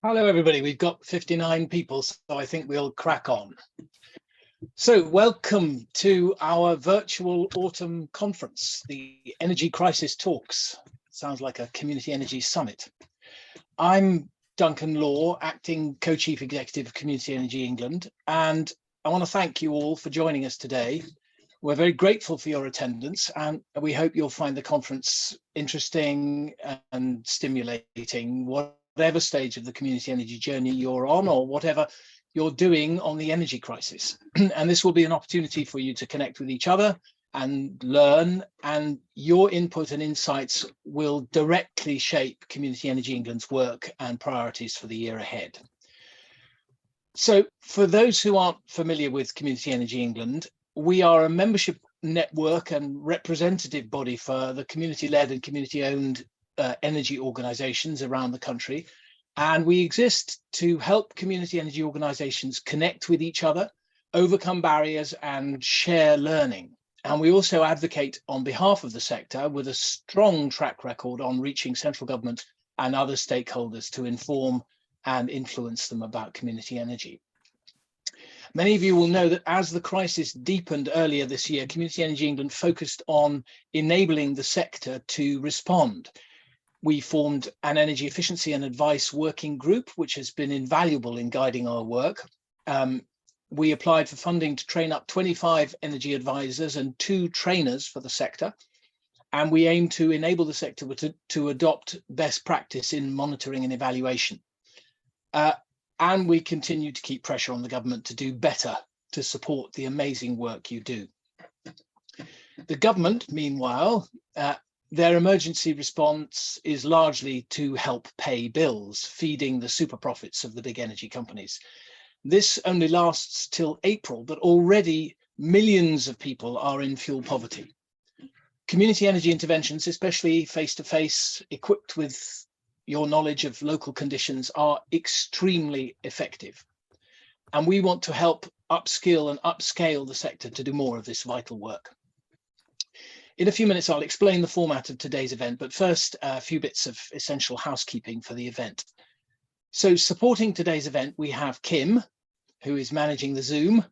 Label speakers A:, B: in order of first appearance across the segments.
A: Hello, everybody. We've got 59 people, so I think we'll crack on. So welcome to our virtual autumn conference, the Energy Crisis Talks. Sounds like a community energy summit. I'm Duncan Law, acting co-chief executive of Community Energy England, and I want to thank you all for joining us today. We're very grateful for your attendance, and we hope you'll find the conference interesting and stimulating, whatever stage of the community energy journey you're on or whatever you're doing on the energy crisis. And this will be an opportunity for you to connect with each other and learn, and your input and insights will directly shape Community Energy England's work and priorities for the year ahead. So for those who aren't familiar with Community Energy England, we are a membership network and representative body for the community-led and community-owned energy organisations around the country. And we exist to help community energy organisations connect with each other, overcome barriers and share learning. And we also advocate on behalf of the sector with a strong track record on reaching central government and other stakeholders to inform and influence them about community energy. Many of you will know that as the crisis deepened earlier this year, Community Energy England focused on enabling the sector to respond. We formed an energy efficiency and advice working group, which has been invaluable in guiding our work. We applied for funding to train up 25 energy advisors and 2 trainers for the sector. And we aim to enable the sector to adopt best practice in monitoring and evaluation. And we continue to keep pressure on the government to do better to support the amazing work you do. The government, meanwhile, their emergency response is largely to help pay bills, feeding the super profits of the big energy companies. This only lasts till April, but already millions of people are in fuel poverty. Community energy interventions, especially face-to-face, equipped with your knowledge of local conditions, are extremely effective. And we want to help upskill and upscale the sector to do more of this vital work. In a few minutes, I'll explain the format of today's event, but first, a few bits of essential housekeeping for the event. So supporting today's event, we have Kim, who is managing the Zoom,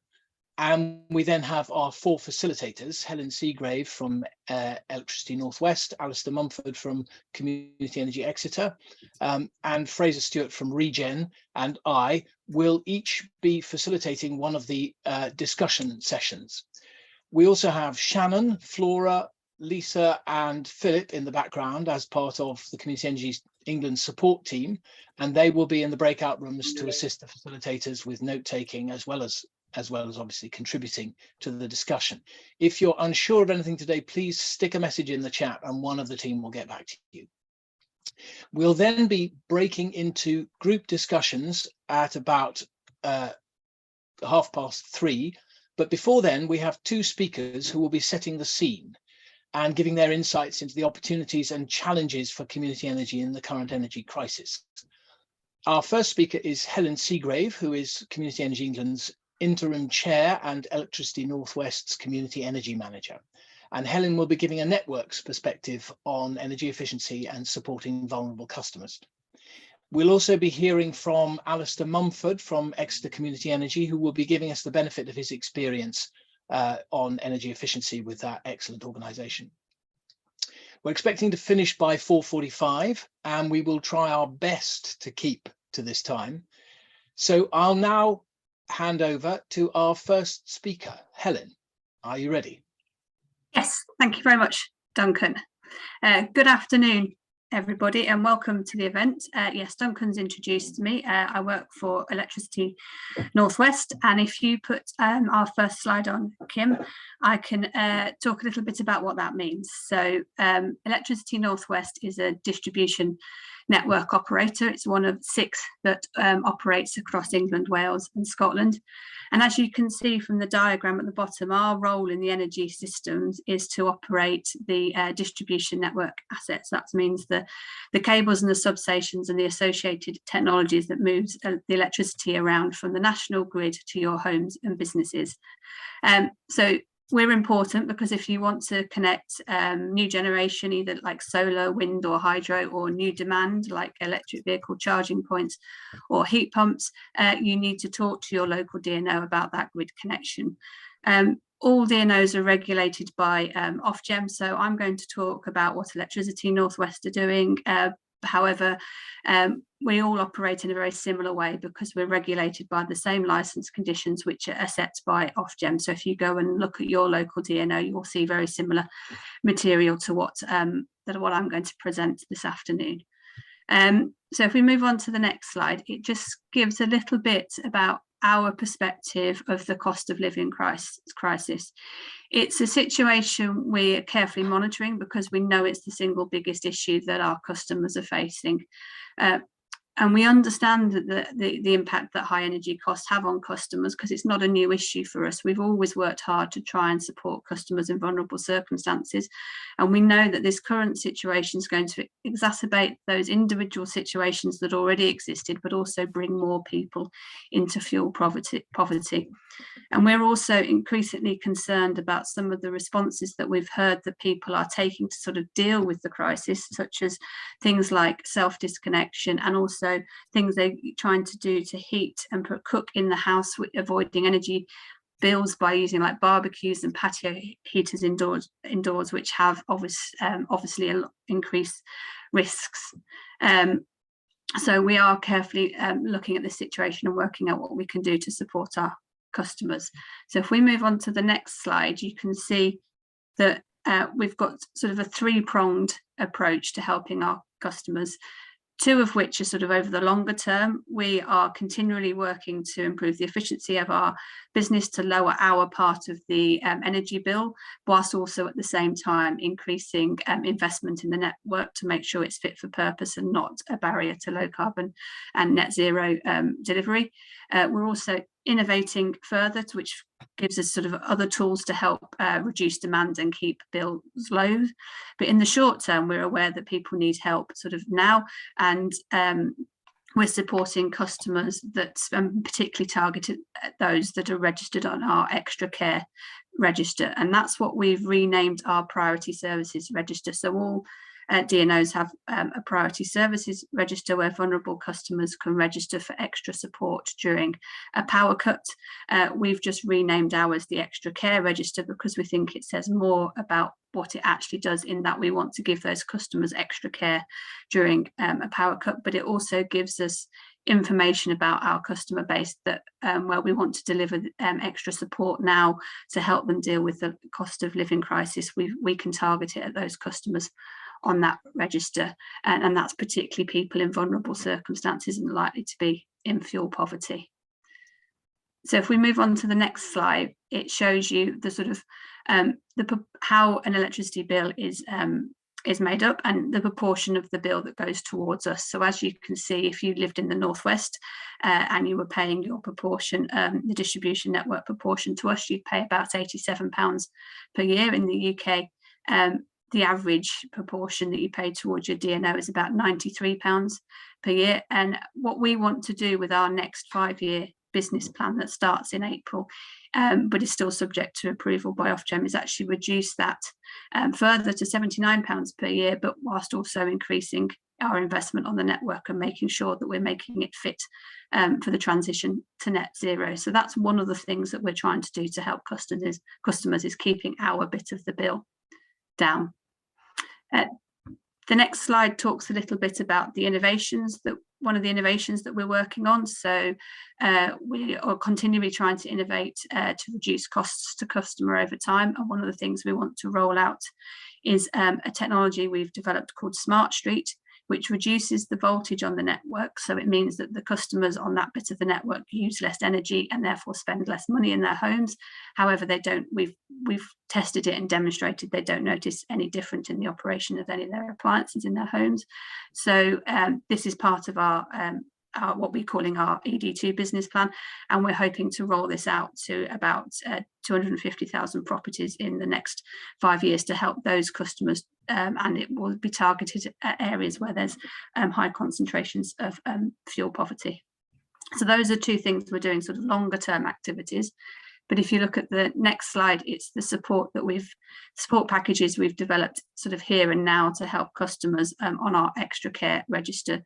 A: and we then have our 4 facilitators, Helen Seagrave from Electricity Northwest, Alistair Mumford from Community Energy Exeter, and Fraser Stewart from Regen, and I will each be facilitating one of the discussion sessions. We also have Shannon, Flora, Lisa and Philip in the background as part of the Community Energy England support team, and they will be in the breakout rooms to assist the facilitators with note-taking as well as obviously contributing to the discussion. If you're unsure of anything today, please stick a message in the chat and one of the team will get back to you. We'll then be breaking into group discussions at about 3:30. But before then, we have 2 speakers who will be setting the scene and giving their insights into the opportunities and challenges for community energy in the current energy crisis. Our first speaker is Helen Seagrave, who is Community Energy England's interim chair and Electricity Northwest's community energy manager. And Helen will be giving a network's perspective on energy efficiency and supporting vulnerable customers. We'll also be hearing from Alistair Mumford from Exeter Community Energy, who will be giving us the benefit of his experience on energy efficiency with that excellent organisation. We're expecting to finish by 4:45, and we will try our best to keep to this time. So I'll now hand over to our first speaker. Helen, are you ready?
B: Yes, thank you very much, Duncan. Good afternoon, everybody, and welcome to the event. Yes, Duncan's introduced me. I work for Electricity Northwest, and if you put our first slide on, Kim, I can talk a little bit about what that means. So Electricity Northwest is a distribution network operator. It's one of 6 that operates across England, Wales and Scotland. And as you can see from the diagram at the bottom, our role in the energy systems is to operate the distribution network assets. That means the cables and the substations and the associated technologies that moves the electricity around from the national grid to your homes and businesses. So we're important because if you want to connect new generation, either like solar, wind or hydro, or new demand like electric vehicle charging points or heat pumps, you need to talk to your local DNO about that grid connection. All DNOs are regulated by Ofgem, so I'm going to talk about what Electricity North West are doing. However, we all operate in a very similar way because we're regulated by the same licence conditions which are set by Ofgem. So if you go and look at your local DNO, you will see very similar material to what I'm going to present this afternoon. So if we move on to the next slide, it just gives a little bit about our perspective of the cost of living crisis. It's a situation we're carefully monitoring because we know it's the single biggest issue that our customers are facing. And we understand that the impact that high energy costs have on customers, because it's not a new issue for us. We've always worked hard to try and support customers in vulnerable circumstances. And we know that this current situation is going to exacerbate those individual situations that already existed, but also bring more people into fuel poverty. And we're also increasingly concerned about some of the responses that we've heard that people are taking to sort of deal with the crisis, such as things like self-disconnection and also things they're trying to do to heat and cook in the house, avoiding energy bills by using like barbecues and patio heaters indoors, which have obviously increased risks. So we are carefully looking at this situation and working out what we can do to support our customers. So if we move on to the next slide, you can see that we've got sort of a three-pronged approach to helping our customers, two of which are sort of over the longer term. We are continually working to improve the efficiency of our business to lower our part of the energy bill, whilst also at the same time increasing investment in the network to make sure it's fit for purpose and not a barrier to low carbon and net zero delivery. We're also innovating further, which gives us sort of other tools to help reduce demand and keep bills low. But in the short term, we're aware that people need help sort of now, and we're supporting customers that particularly targeted at those that are registered on our extra care register. And that's what we've renamed our priority services register. So all DNOs have a priority services register where vulnerable customers can register for extra support during a power cut. We've just renamed ours the extra care register because we think it says more about what it actually does, in that we want to give those customers extra care during a power cut, but it also gives us information about our customer base that where we want to deliver extra support now to help them deal with the cost of living crisis. We can target it at those customers on that register, and that's particularly people in vulnerable circumstances and likely to be in fuel poverty. So if we move on to the next slide, it shows you the sort of how an electricity bill is made up and the proportion of the bill that goes towards us. So as you can see, if you lived in the Northwest and you were paying your proportion, the distribution network proportion to us, you'd pay about £87 per year. In the UK, the average proportion that you pay towards your DNO is about £93 per year. And what we want to do with our next 5-year business plan that starts in April, but is still subject to approval by Ofgem, is actually reduce that further to £79 per year, but whilst also increasing our investment on the network and making sure that we're making it fit for the transition to net zero. So that's one of the things that we're trying to do to help customers is keeping our bit of the bill down. The next slide talks a little bit about the innovations that one of the innovations that we're working on. So we are continually trying to innovate to reduce costs to customer over time. And one of the things we want to roll out is a technology we've developed called Smart Street, which reduces the voltage on the network. So it means that the customers on that bit of the network use less energy and therefore spend less money in their homes. However, they don't. We've tested it and demonstrated they don't notice any difference in the operation of any of their appliances in their homes. So this is part of our what we're calling our ED2 business plan, and we're hoping to roll this out to about 250,000 properties in the next 5 years to help those customers, and it will be targeted at areas where there's high concentrations of fuel poverty. So those are two things we're doing, sort of longer term activities. But if you look at the next slide, it's the support packages we've developed sort of here and now to help customers on our extra care register.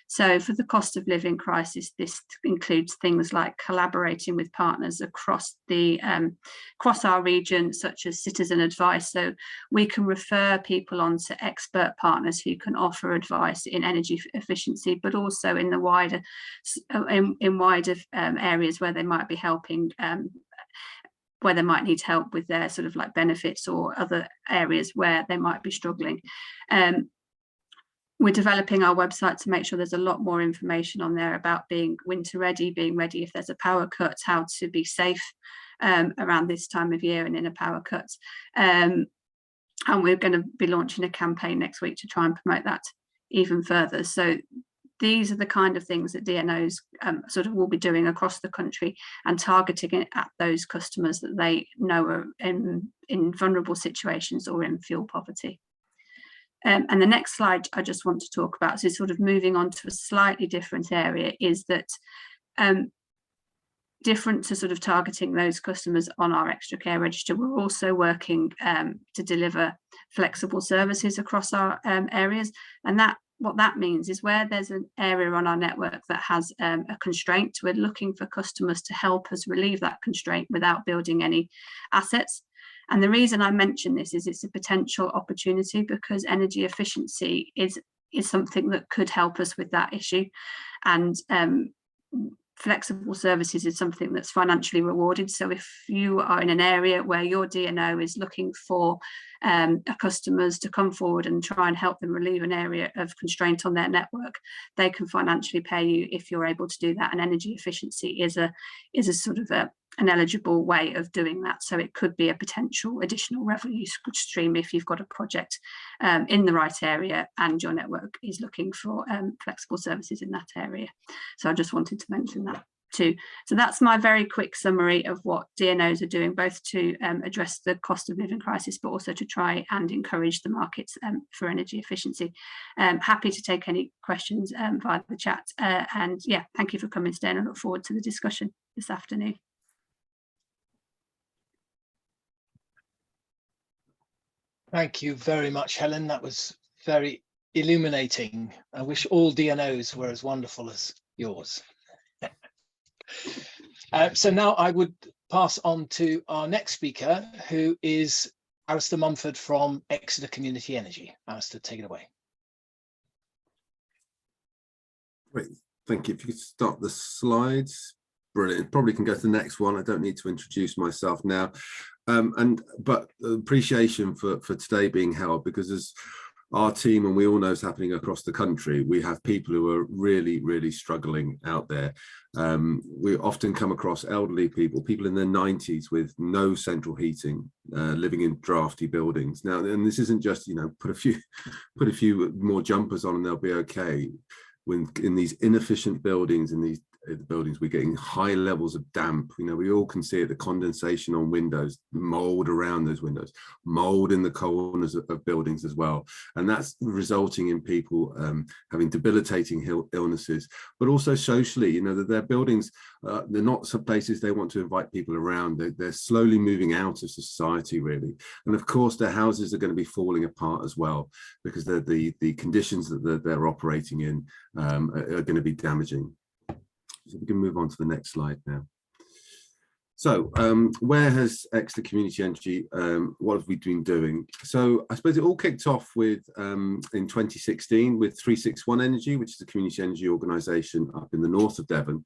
B: So for the cost of living crisis, this includes things like collaborating with partners across our region, such as citizen advice. So we can refer people on to expert partners who can offer advice in energy efficiency, but also in the wider areas where they might be helping, where they might need help with their sort of like benefits or other areas where they might be struggling. We're developing our website to make sure there's a lot more information on there about being winter ready, being ready if there's a power cut, how to be safe around this time of year and in a power cut. And we're going to be launching a campaign next week to try and promote that even further. So these are the kind of things that DNOs sort of will be doing across the country and targeting it at those customers that they know are in vulnerable situations or in fuel poverty. And the next slide I just want to talk about, so sort of moving on to a slightly different area, is that different to sort of targeting those customers on our extra care register, we're also working to deliver flexible services across our areas. And what that means is where there's an area on our network that has a constraint, we're looking for customers to help us relieve that constraint without building any assets. And the reason I mention this is it's a potential opportunity, because energy efficiency is something that could help us with that issue. And flexible services is something that's financially rewarded. So if you are in an area where your DNO is looking for customers to come forward and try and help them relieve an area of constraint on their network, they can financially pay you if you're able to do that. And energy efficiency is a sort of an eligible way of doing that. So it could be a potential additional revenue stream if you've got a project in the right area and your network is looking for flexible services in that area. So I just wanted to mention that too. So that's my very quick summary of what DNOs are doing, both to address the cost of living crisis, but also to try and encourage the markets for energy efficiency. Happy to take any questions via the chat. And yeah, thank you for coming today, and I look forward to the discussion this afternoon.
A: Thank you very much, Helen. That was very illuminating. I wish all DNOs were as wonderful as yours. So now I would pass on to our next speaker, who is Alistair Mumford from Exeter Community Energy. Alistair, take it away.
C: Great, thank you. If you could start the slides. Brilliant. Probably can go to the next one. I don't need to introduce myself now. But appreciation for today being held, because as our team, and we all know it's happening across the country, we have people who are really, really struggling out there. We often come across elderly people in their 90s with no central heating, living in drafty buildings. Now, and this isn't just, put a few more jumpers on and they'll be okay. When in these inefficient buildings, in these buildings, we're getting high levels of damp. We all can see it, the condensation on windows, mold around those windows, mold in the corners of buildings as well. And that's resulting in people having debilitating illnesses, but also socially, that their buildings, they're not some places they want to invite people around. They're slowly moving out of society, really. And of course, their houses are going to be falling apart as well, because the conditions that they're operating in are going to be damaging. So we can move on to the next slide now. So where has Exeter Community Energy, what have we been doing? So I suppose it all kicked off with in 2016 with 361 Energy, which is a community energy organisation up in the north of Devon,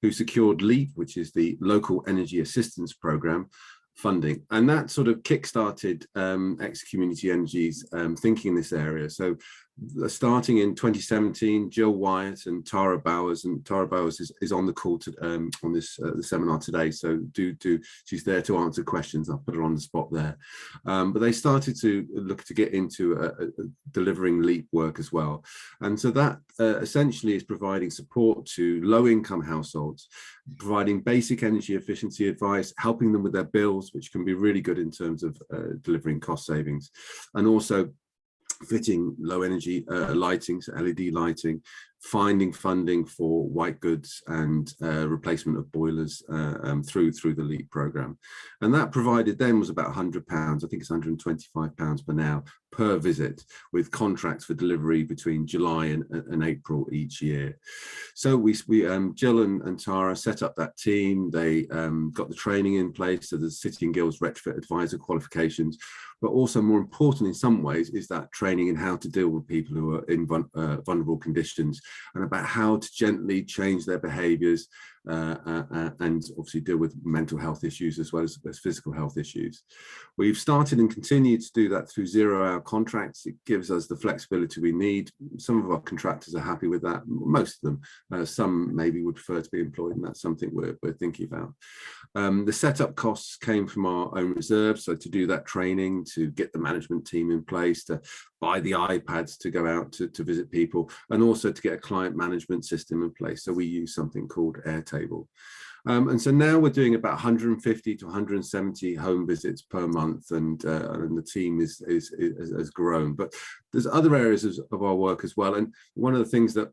C: who secured LEAP, which is the Local Energy Assistance Programme funding. And that sort of kick-started Exeter Community Energy's thinking in this area. So starting in 2017, Jill Wyatt and Tara Bowers, is on the call to, on this the seminar today. So she's there to answer questions. I'll put her on the spot there. But they started to look to get into delivering LEAP work as well. And so that essentially is providing support to low-income households, providing basic energy efficiency advice, helping them with their bills, which can be really good in terms of delivering cost savings, and also fitting low energy lighting, so LED lighting, finding funding for white goods and replacement of boilers through the LEAP programme. And that provided then was about £100, I think it's £125 per now per visit, with contracts for delivery between July and April each year. So we Jill and Tara set up that team. They got the training in place, so the City and Guilds retrofit advisor qualifications, but also more important in some ways is that training in how to deal with people who are in vulnerable conditions, and about how to gently change their behaviours and obviously deal with mental health issues as well as physical health issues. We've started and continued to do that through 0-hour contracts. It gives us the flexibility we need. Some of our contractors are happy with that, most of them. Some maybe would prefer to be employed, and that's something we're thinking about. The setup costs came from our own reserves, so to do that training, to get the management team in place, to buy the iPads to go out to visit people, and also to get a client management system in place. So we use something called Airtable. And so now we're doing about 150 to 170 home visits per month, and the team has grown. But there's other areas of our work as well. And one of the things that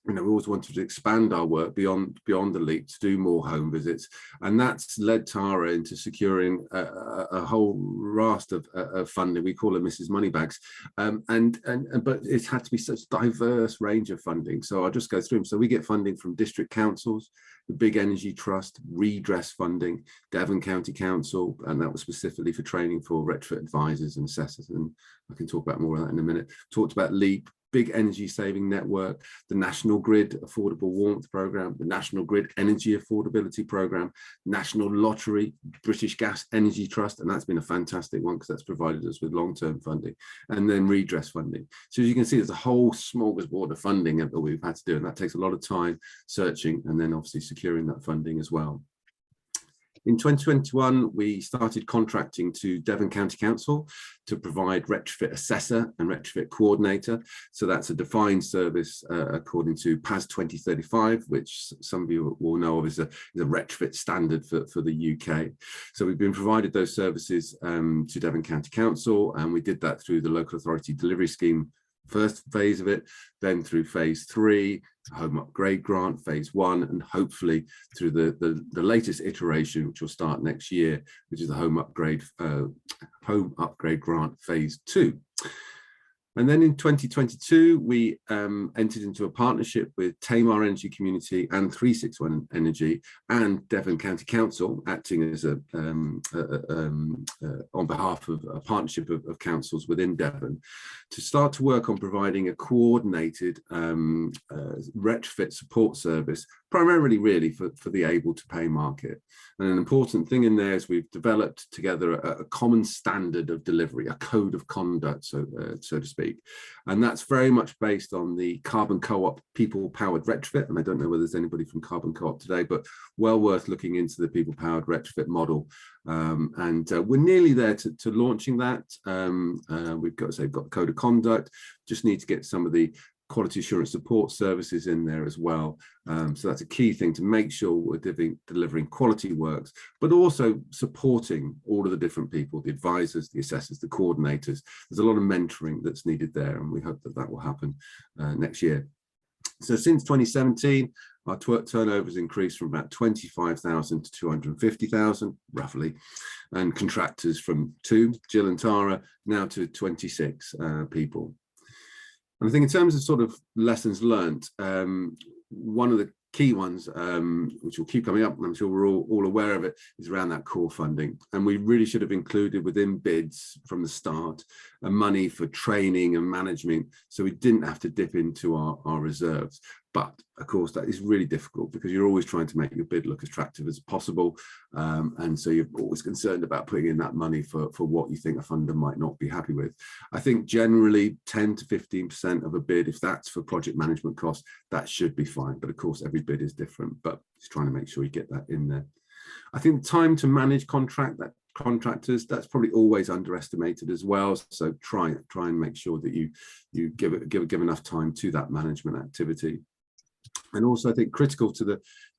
C: we always wanted to expand our work beyond the LEAP to do more home visits, and that's led Tara into securing a whole raft of funding. We call it Mrs. Moneybags, but it had to be such a diverse range of funding. So I'll just go through them. So we get funding from district councils, the Big Energy Trust, redress funding, Devon County Council, and that was specifically for training for retrofit advisors and assessors, and I can talk about more of that in a minute. Talked about LEAP, Big Energy Saving Network, the National Grid Affordable Warmth Programme, the National Grid Energy Affordability Programme, National Lottery, British Gas Energy Trust, and that's been a fantastic one because that's provided us with long-term funding, and then redress funding. So as you can see, there's a whole smorgasbord of funding that we've had to do, and that takes a lot of time searching and then obviously securing that funding as well. In 2021, we started contracting to Devon County Council to provide retrofit assessor and retrofit coordinator. So that's a defined service according to PAS 2035, which some of you will know of is a retrofit standard for the UK. So we've been provided those services to Devon County Council, and we did that through the local authority delivery scheme, first phase of it, then through phase 3, home upgrade grant, phase 1, and hopefully through the latest iteration, which will start next year, which is the home upgrade grant phase 2. And then in 2022, we entered into a partnership with Tamar Energy Community and 361 Energy and Devon County Council, acting as on behalf of a partnership of councils within Devon, to start to work on providing a coordinated retrofit support service, primarily really for the able to pay market. And an important thing in there is we've developed together a common standard of delivery, a code of conduct, so to speak. And that's very much based on the Carbon Co-op people-powered retrofit. And I don't know whether there's anybody from Carbon Co-op today, but well worth looking into the people-powered retrofit model. And we're nearly there to launching that. We've got the code of conduct, just need to get some of the quality assurance support services in there as well. So that's a key thing to make sure we're delivering quality works, but also supporting all of the different people, the advisors, the assessors, the coordinators. There's a lot of mentoring that's needed there, and we hope that will happen next year. So since 2017, our turnover has increased from about 25,000 to 250,000, roughly, and contractors from 2, Jill and Tara, now to 26 people. And I think in terms of sort of lessons learned, one of the key ones, which will keep coming up, and I'm sure we're all aware of it, is around that core funding. And we really should have included within bids from the start money for training and management, so we didn't have to dip into our reserves. But of course, that is really difficult because you're always trying to make your bid look as attractive as possible. And so you're always concerned about putting in that money for what you think a funder might not be happy with. I think generally 10 to 15% of a bid, if that's for project management costs, that should be fine. But of course, every bid is different, but just trying to make sure you get that in there. I think the time to manage contractors, that's probably always underestimated as well. So try and make sure that you give enough time to that management activity. And also, I think critical to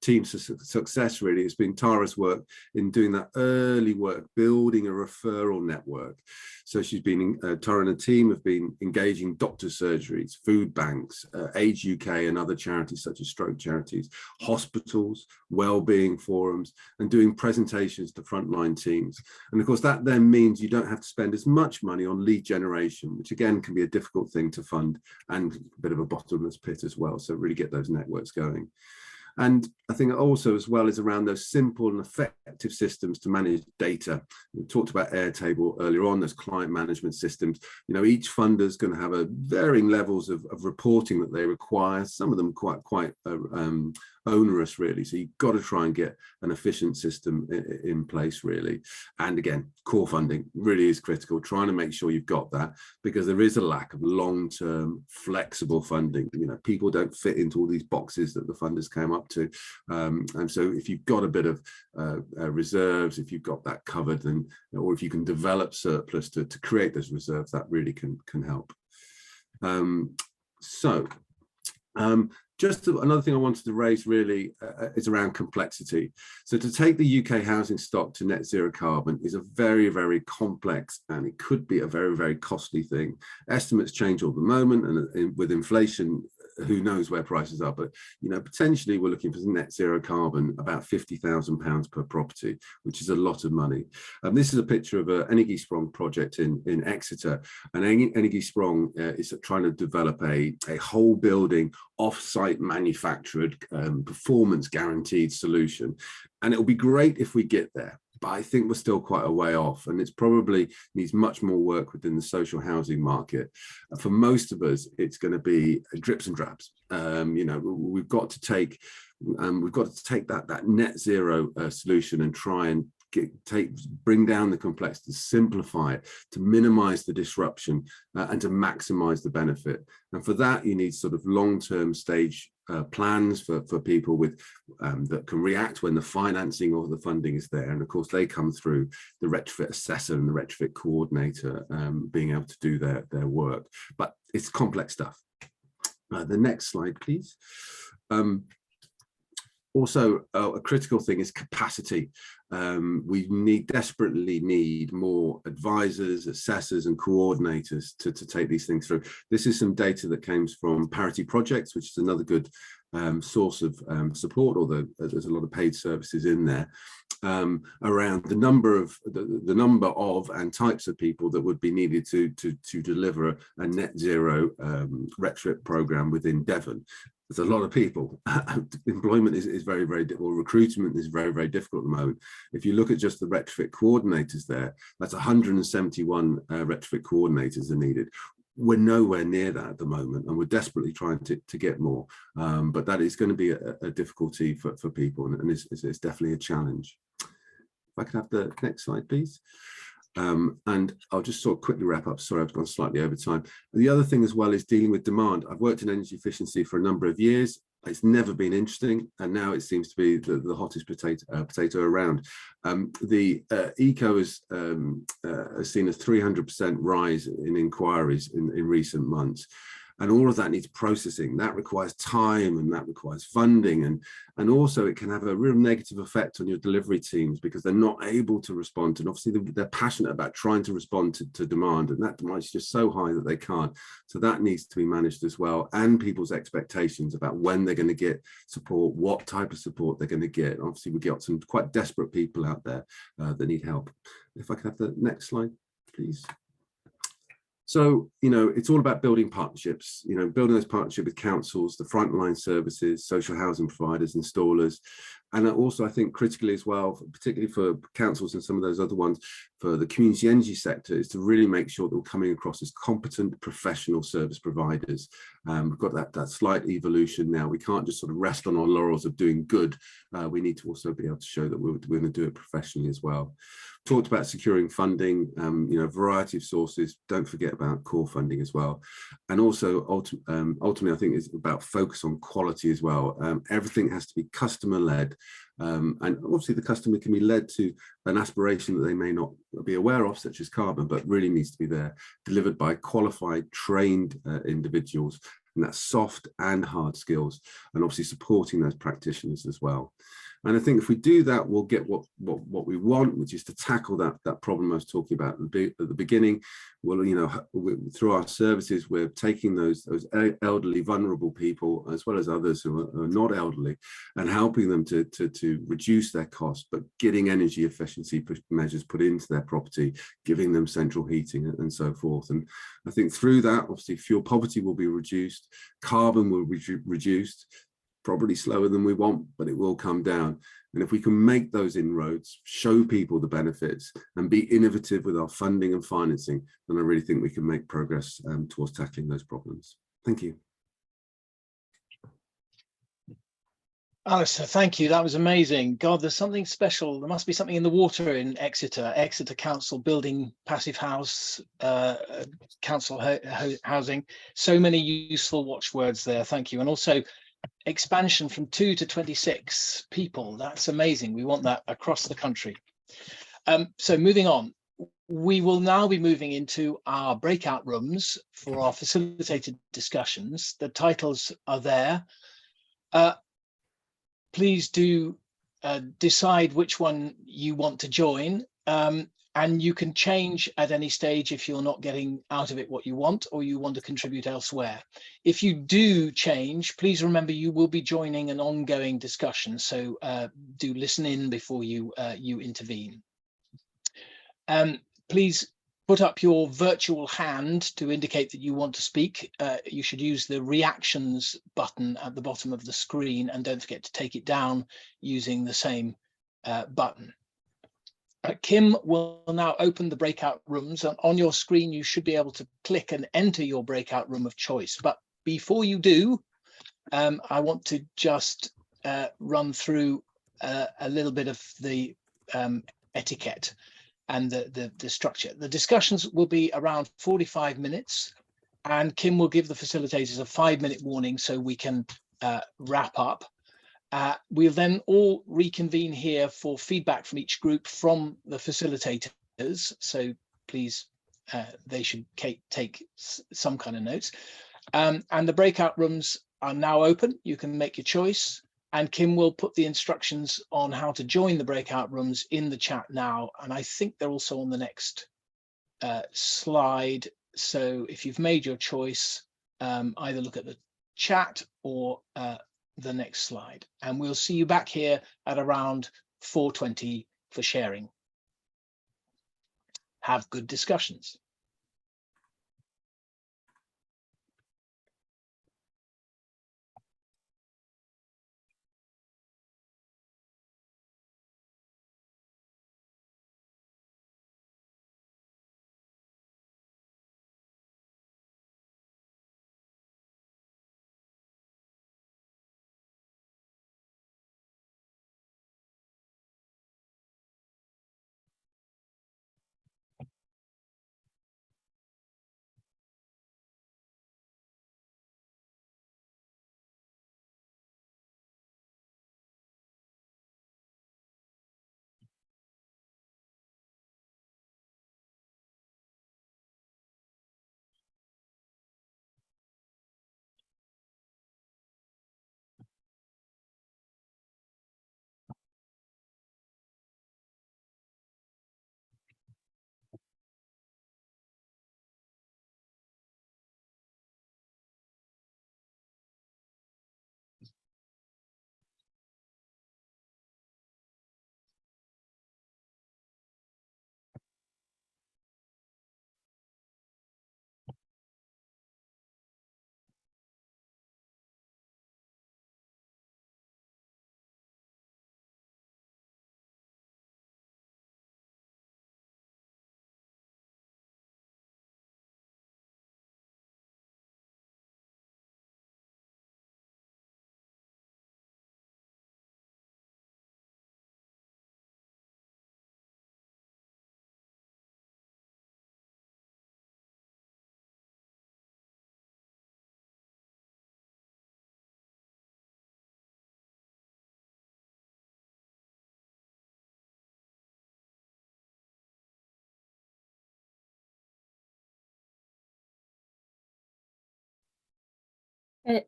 C: team success really has been Tara's work in doing that early work, building a referral network. So Tara and a team have been engaging doctor surgeries, food banks, Age UK and other charities such as stroke charities, hospitals, wellbeing forums, and doing presentations to frontline teams. And of course, that then means you don't have to spend as much money on lead generation, which again can be a difficult thing to fund and a bit of a bottomless pit as well. So really get those networks going. And I think also as well is around those simple and effective systems to manage data. We talked about Airtable earlier on, those client management systems. You know, each funder is going to have a varying levels of reporting that they require, some of them quite onerous really. So you've got to try and get an efficient system in place really. And again, core funding really is critical, trying to make sure you've got that, because there is a lack of long-term flexible funding. You know, people don't fit into all these boxes that the funders came up to. And so if you've got a bit of reserves, if you've got that covered, then, or if you can develop surplus to create those reserves, that really can help. Just another thing I wanted to raise really is around complexity. So to take the UK housing stock to net zero carbon is a very, very complex, and it could be a very, very costly thing. Estimates change all the moment, and with inflation, who knows where prices are, but you know, potentially we're looking for net zero carbon about £50,000 per property, which is a lot of money. This is a picture of an Energy Sprong project in Exeter, and Energy Sprong is trying to develop a whole building off-site manufactured performance guaranteed solution, and it will be great if we get there. But I think we're still quite a way off, and it's probably needs much more work within the social housing market. For most of us, it's going to be drips and drabs. You know, we've got to take that net zero solution and try and bring down the complexity, simplify it, to minimize the disruption and to maximize the benefit. And for that, you need sort of long-term stage plans for people with that can react when the financing or the funding is there. And of course, they come through the retrofit assessor and the retrofit coordinator being able to do their work. But it's complex stuff. The next slide, please. Also, a critical thing is capacity. We desperately need more advisors, assessors, and coordinators to take these things through. This is some data that came from Parity Projects, which is another good source of support, although there's a lot of paid services in there, around the number of and types of people that would be needed to deliver a net zero retrofit program within Devon. There's a lot of people. Employment is very, very difficult. Recruitment is very, very difficult at the moment. If you look at just the retrofit coordinators there, that's 171 retrofit coordinators are needed. We're nowhere near that at the moment, and we're desperately trying to get more. But that is going to be a difficulty for people, and it's definitely a challenge. If I can have the next slide, please. And I'll just sort of quickly wrap up. Sorry, I've gone slightly over time. The other thing as well is dealing with demand. I've worked in energy efficiency for a number of years. It's never been interesting, and now it seems to be the hottest potato around. The eco has seen a 300% rise in inquiries in recent months. And all of that needs processing. That requires time, and that requires funding, and also it can have a real negative effect on your delivery teams because they're not able to respond. And obviously they're passionate about trying to respond to demand, and that demand is just so high that they can't. So that needs to be managed as well, and people's expectations about when they're going to get support, what type of support they're going to get. Obviously we've got some quite desperate people out there that need help. If I could have the next slide, please. So, you know, it's all about building partnerships, you know, building those partnerships with councils, the frontline services, social housing providers, installers. And also, I think critically as well, particularly for councils and some of those other ones, for the community energy sector, is to really make sure that we're coming across as competent professional service providers. We've got that slight evolution now. We can't just sort of rest on our laurels of doing good. We need to also be able to show that we're going to do it professionally as well. Talked about securing funding, you know, a variety of sources. Don't forget about core funding as well. And also, ultimately, I think it's about focus on quality as well. Everything has to be customer-led. And obviously, the customer can be led to an aspiration that they may not be aware of, such as carbon, but really needs to be there, delivered by qualified, trained individuals and that's soft and hard skills, and obviously supporting those practitioners as well. And I think if we do that, we'll get what we want, which is to tackle that problem I was talking about at the beginning. Well, you know, through our services, we're taking those elderly, vulnerable people, as well as others who are not elderly, and helping them to reduce their costs, but getting energy efficiency measures put into their property, giving them central heating and so forth. And I think through that, obviously, fuel poverty will be reduced, carbon will be reduced, probably slower than we want, but it will come down. And if we can make those inroads, show people the benefits, and be innovative with our funding and financing, then I really think we can make progress towards tackling those problems. Thank you.
A: Alistair, thank you. That was amazing. God, there's something special. There must be something in the water in Exeter. Exeter Council building passive house, council housing. So many useful watchwords there. Thank you. And also expansion from 2 to 26 people. That's amazing. We want that across the country. So moving on, we will now be moving into our breakout rooms for our facilitated discussions. The titles are there. Please do decide which one you want to join. And you can change at any stage if you're not getting out of it what you want, or you want to contribute elsewhere. If you do change, please remember you will be joining an ongoing discussion. So do listen in before you intervene. Please put up your virtual hand to indicate that you want to speak. You should use the reactions button at the bottom of the screen, and don't forget to take it down using the same button. Kim will now open the breakout rooms, and on your screen you should be able to click and enter your breakout room of choice. But before you do, I want to just run through a little bit of the etiquette and the structure. The discussions will be around 45 minutes, and Kim will give the facilitators a 5-minute warning so we can wrap up. We'll then all reconvene here for feedback from each group from the facilitators. So please, they should take some kind of notes. And the breakout rooms are now open. You can make your choice. And Kim will put the instructions on how to join the breakout rooms in the chat now. And I think they're also on the next slide. So if you've made your choice, either look at the chat or the next slide, and we'll see you back here at around 4:20 for sharing. Have good discussions.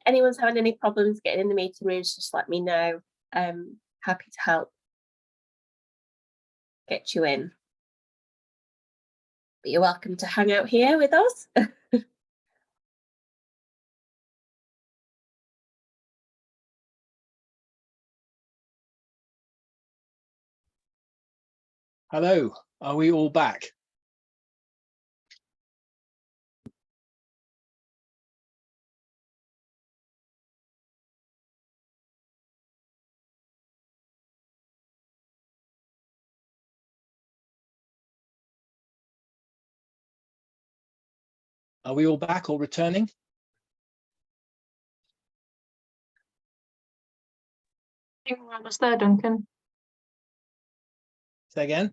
D: anyone's having any problems getting in the meeting rooms, just let me know. Happy to help get you in. But you're welcome to hang out here with us.
A: Hello, are we all back? Are we all back or returning?
E: I think we're almost there, Duncan.
A: Say again?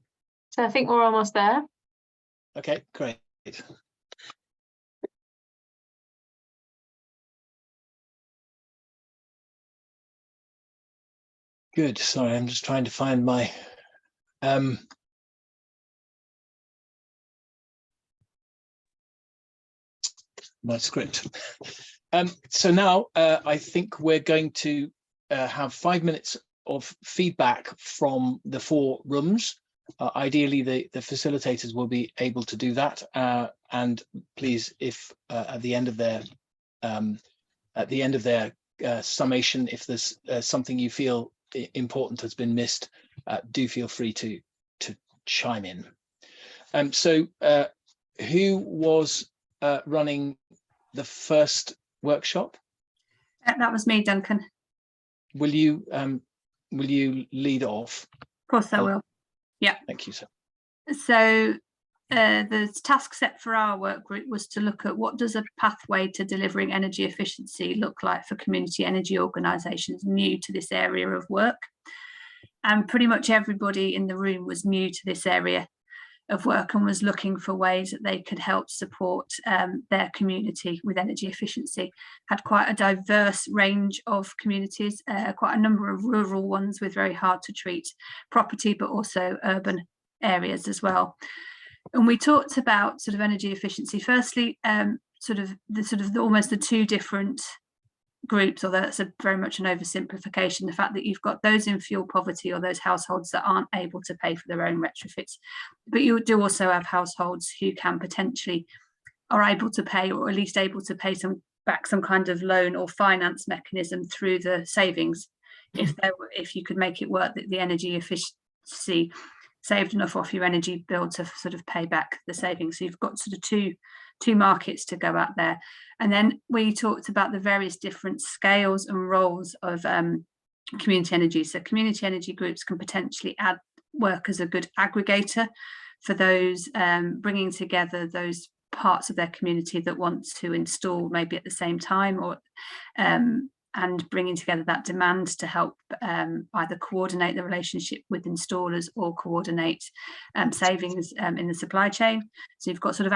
E: So I think we're almost there.
A: Okay, great. Good. Sorry, I'm just trying to find my my script. So now I think we're going to have 5 minutes of feedback from the 4 rooms. Ideally, the facilitators will be able to do that. And please, if at the end of their summation, if there's something you feel important has been missed, do feel free to chime in. So who was running the first workshop?
B: That was me, Duncan.
A: Will you lead off?
B: Of course I will. Yeah.
A: Thank you, sir.
B: So the task set for our work group was to look at what does a pathway to delivering energy efficiency look like for community energy organisations new to this area of work. And pretty much everybody in the room was new to this area of work and was looking for ways that they could help support their community with energy efficiency. Had quite a diverse range of communities, quite a number of rural ones with very hard to treat property, but also urban areas as well. And we talked about sort of energy efficiency. Firstly, almost the 2 different groups, although that's very much an oversimplification, the fact that you've got those in fuel poverty or those households that aren't able to pay for their own retrofits, but you do also have households who can potentially are able to pay, or at least able to pay back some kind of loan or finance mechanism through the savings, if you could make it work that the energy efficiency saved enough off your energy bill to sort of pay back the savings. So you've got sort of two markets to go out there. And then we talked about the various different scales and roles of community energy. So community energy groups can potentially work as a good aggregator for those bringing together those parts of their community that want to install maybe at the same time, or and bringing together that demand to help either coordinate the relationship with installers or coordinate savings in the supply chain. So you've got sort of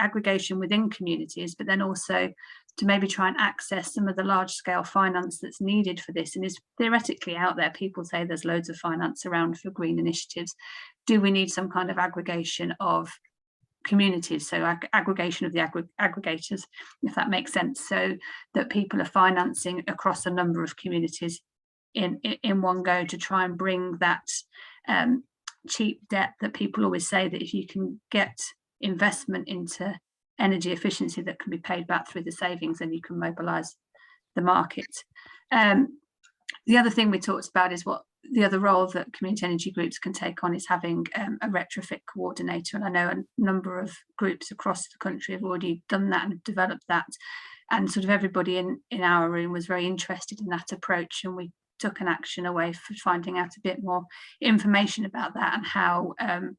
B: aggregation within communities, but then also to maybe try and access some of the large scale finance that's needed for this, and is theoretically out there. People say there's loads of finance around for green initiatives. Do we need some kind of aggregation of communities, so aggregation of the aggregators, if that makes sense, so that people are financing across a number of communities in one go, to try and bring that cheap debt that people always say that if you can get investment into energy efficiency that can be paid back through the savings, then you can mobilize the market. The other thing we talked about is what the other role that community energy groups can take on is having a retrofit coordinator. And I know a number of groups across the country have already done that and developed that. And sort of everybody in our room was very interested in that approach. And we took an action away for finding out a bit more information about that and how